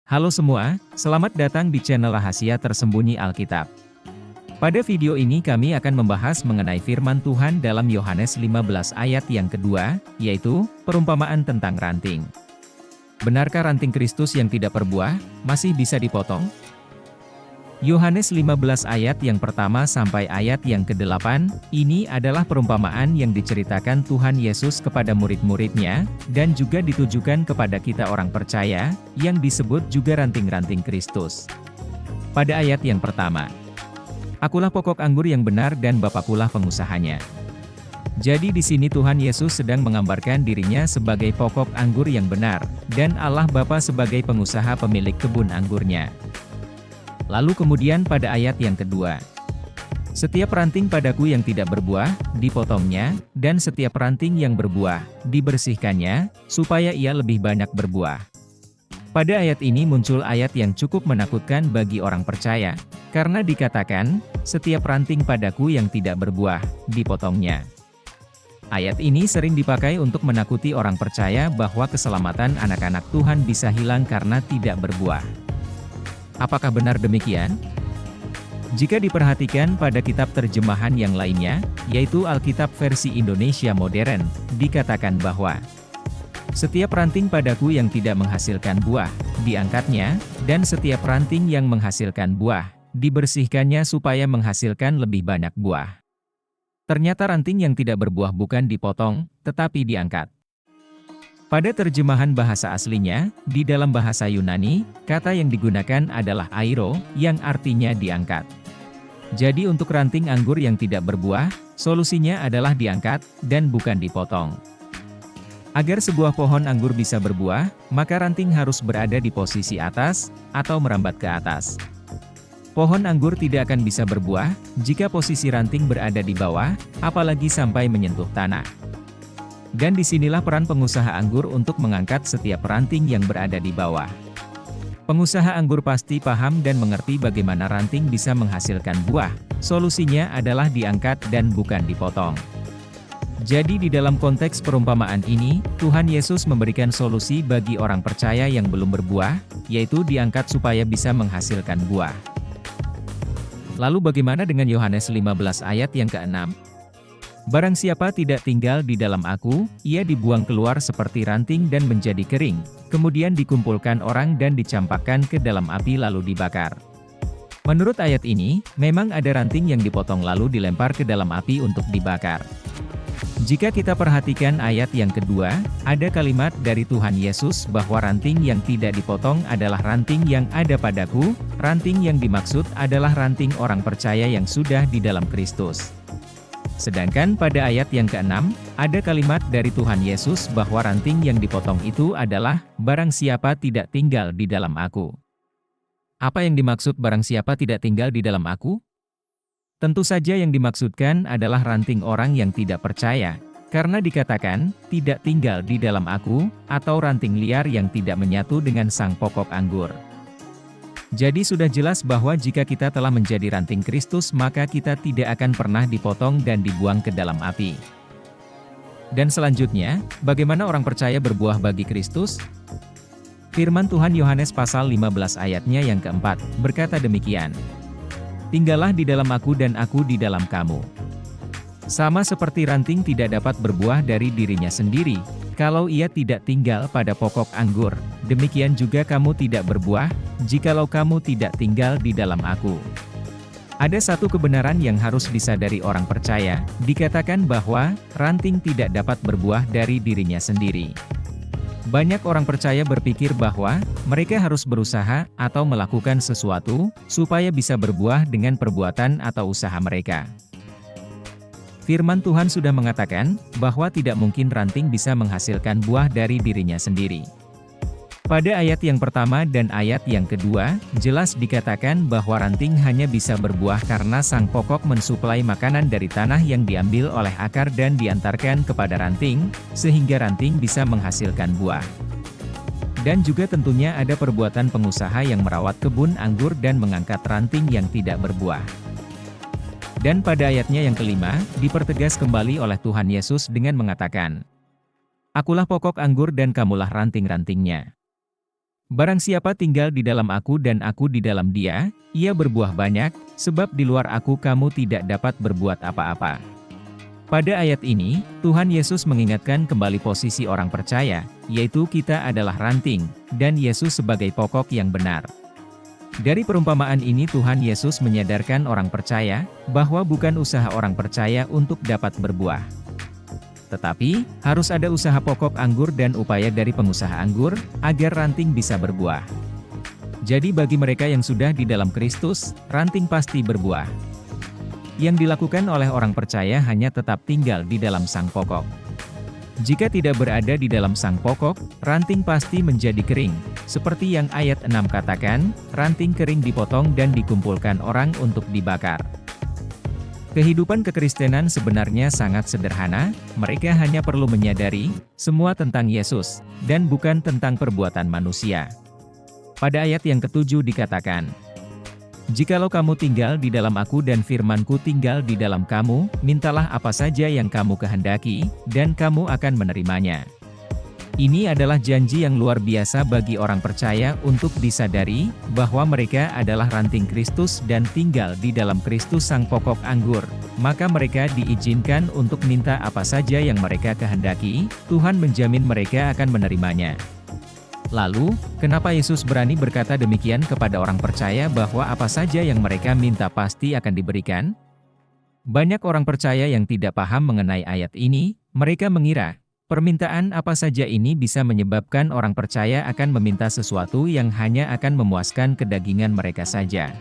Halo semua, selamat datang di channel Rahasia Tersembunyi Alkitab. Pada video ini kami akan membahas mengenai firman Tuhan dalam Yohanes 15 ayat yang kedua, yaitu, perumpamaan tentang ranting. Benarkah ranting Kristus yang tidak berbuah, masih bisa dipotong? Yohanes 15 ayat yang pertama sampai ayat yang ke-8, ini adalah perumpamaan yang diceritakan Tuhan Yesus kepada murid-muridnya, dan juga ditujukan kepada kita orang percaya, yang disebut juga ranting-ranting Kristus. Pada ayat yang pertama, "Akulah pokok anggur yang benar dan Bapakulah pengusahanya." Jadi di sini Tuhan Yesus sedang menggambarkan dirinya sebagai pokok anggur yang benar, dan Allah Bapa sebagai pengusaha pemilik kebun anggurnya. Lalu kemudian pada ayat yang kedua, "Setiap ranting padaku yang tidak berbuah, dipotongnya, dan setiap ranting yang berbuah, dibersihkannya, supaya ia lebih banyak berbuah." Pada ayat ini muncul ayat yang cukup menakutkan bagi orang percaya, karena dikatakan, "Setiap ranting padaku yang tidak berbuah, dipotongnya." Ayat ini sering dipakai untuk menakuti orang percaya bahwa keselamatan anak-anak Tuhan bisa hilang karena tidak berbuah. Apakah benar demikian? Jika diperhatikan pada kitab terjemahan yang lainnya, yaitu Alkitab versi Indonesia modern, dikatakan bahwa setiap ranting padaku yang tidak menghasilkan buah, diangkatnya, dan setiap ranting yang menghasilkan buah, dibersihkannya supaya menghasilkan lebih banyak buah. Ternyata ranting yang tidak berbuah bukan dipotong, tetapi diangkat. Pada terjemahan bahasa aslinya, di dalam bahasa Yunani, kata yang digunakan adalah airo, yang artinya diangkat. Jadi untuk ranting anggur yang tidak berbuah, solusinya adalah diangkat, dan bukan dipotong. Agar sebuah pohon anggur bisa berbuah, maka ranting harus berada di posisi atas, atau merambat ke atas. Pohon anggur tidak akan bisa berbuah, jika posisi ranting berada di bawah, apalagi sampai menyentuh tanah. Dan disinilah peran pengusaha anggur untuk mengangkat setiap ranting yang berada di bawah. Pengusaha anggur pasti paham dan mengerti bagaimana ranting bisa menghasilkan buah. Solusinya adalah diangkat dan bukan dipotong. Jadi di dalam konteks perumpamaan ini, Tuhan Yesus memberikan solusi bagi orang percaya yang belum berbuah, yaitu diangkat supaya bisa menghasilkan buah. Lalu bagaimana dengan Yohanes 15 ayat yang ke-6? "Barang siapa tidak tinggal di dalam aku, ia dibuang keluar seperti ranting dan menjadi kering, kemudian dikumpulkan orang dan dicampakkan ke dalam api lalu dibakar." Menurut ayat ini, memang ada ranting yang dipotong lalu dilempar ke dalam api untuk dibakar. Jika kita perhatikan ayat yang kedua, ada kalimat dari Tuhan Yesus bahwa ranting yang tidak dipotong adalah ranting yang ada padaku. Ranting yang dimaksud adalah ranting orang percaya yang sudah di dalam Kristus. Sedangkan pada ayat yang ke-6, ada kalimat dari Tuhan Yesus bahwa ranting yang dipotong itu adalah, "Barang siapa tidak tinggal di dalam aku." Apa yang dimaksud barang siapa tidak tinggal di dalam aku? Tentu saja yang dimaksudkan adalah ranting orang yang tidak percaya, karena dikatakan, tidak tinggal di dalam aku, atau ranting liar yang tidak menyatu dengan sang pokok anggur. Jadi sudah jelas bahwa jika kita telah menjadi ranting Kristus maka kita tidak akan pernah dipotong dan dibuang ke dalam api. Dan selanjutnya, bagaimana orang percaya berbuah bagi Kristus? Firman Tuhan Yohanes pasal 15 ayatnya yang keempat, berkata demikian, "Tinggallah di dalam aku dan aku di dalam kamu." Sama seperti ranting tidak dapat berbuah dari dirinya sendiri, kalau ia tidak tinggal pada pokok anggur, demikian juga kamu tidak berbuah, jikalau kamu tidak tinggal di dalam aku. Ada satu kebenaran yang harus disadari orang percaya, dikatakan bahwa, ranting tidak dapat berbuah dari dirinya sendiri. Banyak orang percaya berpikir bahwa, mereka harus berusaha, atau melakukan sesuatu, supaya bisa berbuah dengan perbuatan atau usaha mereka. Firman Tuhan sudah mengatakan, bahwa tidak mungkin ranting bisa menghasilkan buah dari dirinya sendiri. Pada ayat yang pertama dan ayat yang kedua, jelas dikatakan bahwa ranting hanya bisa berbuah karena sang pokok mensuplai makanan dari tanah yang diambil oleh akar dan diantarkan kepada ranting, sehingga ranting bisa menghasilkan buah. Dan juga tentunya ada perbuatan pengusaha yang merawat kebun anggur dan mengangkat ranting yang tidak berbuah. Dan pada ayatnya yang kelima, dipertegas kembali oleh Tuhan Yesus dengan mengatakan, "Akulah pokok anggur dan kamulah ranting-rantingnya." Barang siapa tinggal di dalam aku dan aku di dalam dia, ia berbuah banyak, sebab di luar aku kamu tidak dapat berbuat apa-apa. Pada ayat ini, Tuhan Yesus mengingatkan kembali posisi orang percaya, yaitu kita adalah ranting, dan Yesus sebagai pokok yang benar. Dari perumpamaan ini Tuhan Yesus menyadarkan orang percaya, bahwa bukan usaha orang percaya untuk dapat berbuah. Tetapi, harus ada usaha pokok anggur dan upaya dari pengusaha anggur, agar ranting bisa berbuah. Jadi bagi mereka yang sudah di dalam Kristus, ranting pasti berbuah. Yang dilakukan oleh orang percaya hanya tetap tinggal di dalam sang pokok. Jika tidak berada di dalam sang pokok, ranting pasti menjadi kering. Seperti yang ayat 6 katakan, ranting kering dipotong dan dikumpulkan orang untuk dibakar. Kehidupan kekristenan sebenarnya sangat sederhana, mereka hanya perlu menyadari, semua tentang Yesus, dan bukan tentang perbuatan manusia. Pada ayat yang ke-7 dikatakan, "Jikalau kamu tinggal di dalam aku dan firman-Ku tinggal di dalam kamu, mintalah apa saja yang kamu kehendaki, dan kamu akan menerimanya." Ini adalah janji yang luar biasa bagi orang percaya untuk disadari, bahwa mereka adalah ranting Kristus dan tinggal di dalam Kristus sang pokok anggur. Maka mereka diizinkan untuk minta apa saja yang mereka kehendaki, Tuhan menjamin mereka akan menerimanya. Lalu, kenapa Yesus berani berkata demikian kepada orang percaya bahwa apa saja yang mereka minta pasti akan diberikan? Banyak orang percaya yang tidak paham mengenai ayat ini, mereka mengira, permintaan apa saja ini bisa menyebabkan orang percaya akan meminta sesuatu yang hanya akan memuaskan kedagingan mereka saja.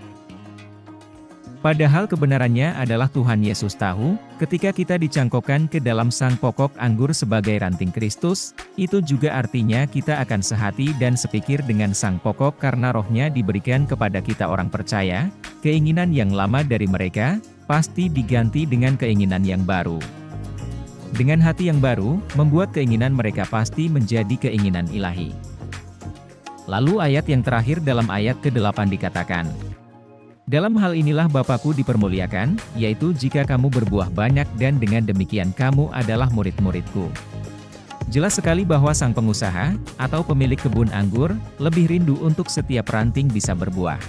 Padahal kebenarannya adalah Tuhan Yesus tahu, ketika kita dicangkokkan ke dalam sang pokok anggur sebagai ranting Kristus, itu juga artinya kita akan sehati dan sepikir dengan sang pokok karena rohnya diberikan kepada kita orang percaya, keinginan yang lama dari mereka, pasti diganti dengan keinginan yang baru. Dengan hati yang baru, membuat keinginan mereka pasti menjadi keinginan ilahi. Lalu ayat yang terakhir dalam ayat ke-8 dikatakan, "Dalam hal inilah Bapa-Ku dipermuliakan, yaitu jika kamu berbuah banyak dan dengan demikian kamu adalah murid-murid-Ku." Jelas sekali bahwa sang pengusaha, atau pemilik kebun anggur, lebih rindu untuk setiap ranting bisa berbuah.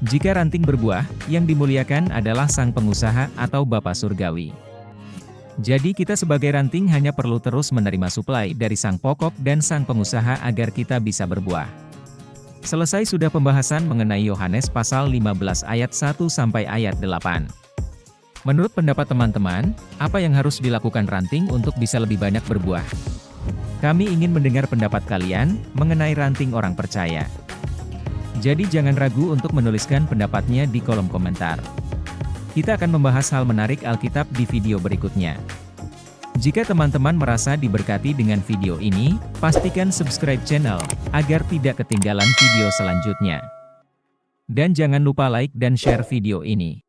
Jika ranting berbuah, yang dimuliakan adalah sang pengusaha atau Bapa Surgawi. Jadi kita sebagai ranting hanya perlu terus menerima suplai dari sang pokok dan sang pengusaha agar kita bisa berbuah. Selesai sudah pembahasan mengenai Yohanes pasal 15 ayat 1 sampai ayat 8. Menurut pendapat teman-teman, apa yang harus dilakukan ranting untuk bisa lebih banyak berbuah? Kami ingin mendengar pendapat kalian mengenai ranting orang percaya. Jadi jangan ragu untuk menuliskan pendapatnya di kolom komentar. Kita akan membahas hal menarik Alkitab di video berikutnya. Jika teman-teman merasa diberkati dengan video ini, pastikan subscribe channel, agar tidak ketinggalan video selanjutnya. Dan jangan lupa like dan share video ini.